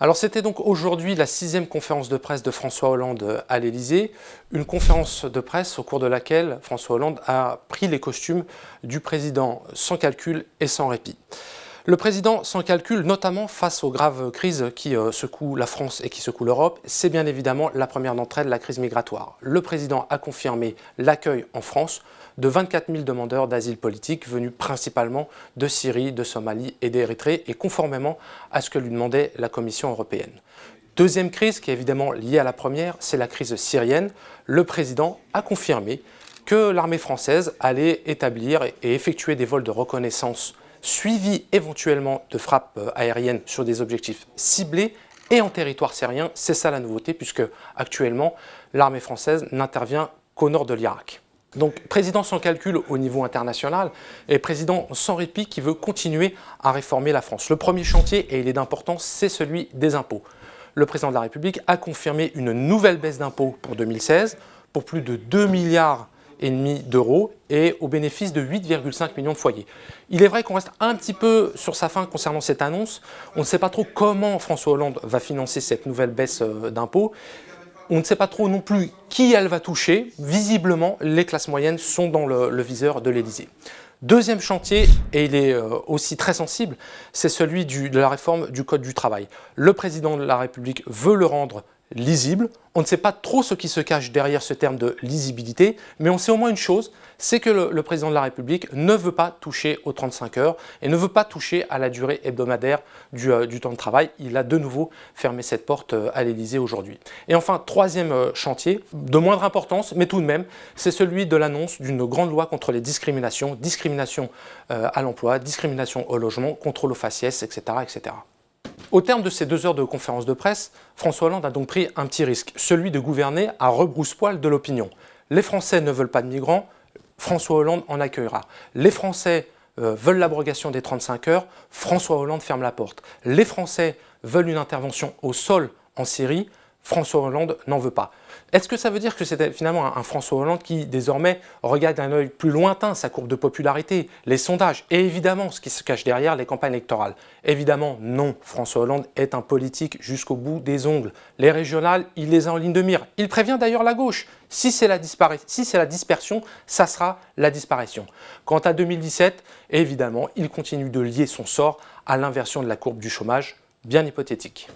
Alors c'était donc aujourd'hui la 6e conférence de presse de François Hollande à l'Élysée, une conférence de presse au cours de laquelle François Hollande a pris les costumes du président sans calcul et sans répit. Le président sans calcul, notamment face aux graves crises qui secouent la France et qui secouent l'Europe, c'est bien évidemment la première d'entre elles, la crise migratoire. Le président a confirmé l'accueil en France de 24 000 demandeurs d'asile politique venus principalement de Syrie, de Somalie et d'Érythrée, et conformément à ce que lui demandait la Commission européenne. Deuxième crise, qui est évidemment liée à la première, c'est la crise syrienne. Le président a confirmé que l'armée française allait établir et effectuer des vols de reconnaissance suivis éventuellement de frappes aériennes sur des objectifs ciblés et en territoire syrien. C'est ça la nouveauté, puisque actuellement l'armée française n'intervient qu'au nord de l'Irak. Donc président sans calcul au niveau international et président sans répit qui veut continuer à réformer la France. Le premier chantier, et il est d'importance, c'est celui des impôts. Le président de la République a confirmé une nouvelle baisse d'impôts pour 2016 pour plus de 2,5 milliards d'euros et au bénéfice de 8,5 millions de foyers. Il est vrai qu'on reste un petit peu sur sa faim concernant cette annonce. On ne sait pas trop comment François Hollande va financer cette nouvelle baisse d'impôts. On ne sait pas trop non plus qui elle va toucher. Visiblement, les classes moyennes sont dans le viseur de l'Élysée. Deuxième chantier, et il est aussi très sensible, c'est celui de la réforme du Code du travail. Le président de la République veut le rendre lisible. On ne sait pas trop ce qui se cache derrière ce terme de lisibilité, mais on sait au moins une chose, c'est que le président de la République ne veut pas toucher aux 35 heures et ne veut pas toucher à la durée hebdomadaire du temps de travail. Il a de nouveau fermé cette porte à l'Élysée aujourd'hui. Et enfin, troisième chantier, de moindre importance, mais tout de même, c'est celui de l'annonce d'une grande loi contre les discriminations, discrimination à l'emploi, discrimination au logement, contrôle aux faciès, etc., etc. Au terme de ces 2 heures de conférence de presse, François Hollande a donc pris un petit risque, celui de gouverner à rebrousse-poil de l'opinion. Les Français ne veulent pas de migrants, François Hollande en accueillera. Les Français veulent l'abrogation des 35 heures, François Hollande ferme la porte. Les Français veulent une intervention au sol en Syrie, François Hollande n'en veut pas. Est-ce que ça veut dire que c'est finalement un François Hollande qui désormais regarde d'un œil plus lointain sa courbe de popularité, les sondages et évidemment ce qui se cache derrière les campagnes électorales? Évidemment non, François Hollande est un politique jusqu'au bout des ongles. Les régionales, il les a en ligne de mire. Il prévient d'ailleurs la gauche. Si c'est la dispersion, ça sera la disparition. Quant à 2017, évidemment, il continue de lier son sort à l'inversion de la courbe du chômage, bien hypothétique.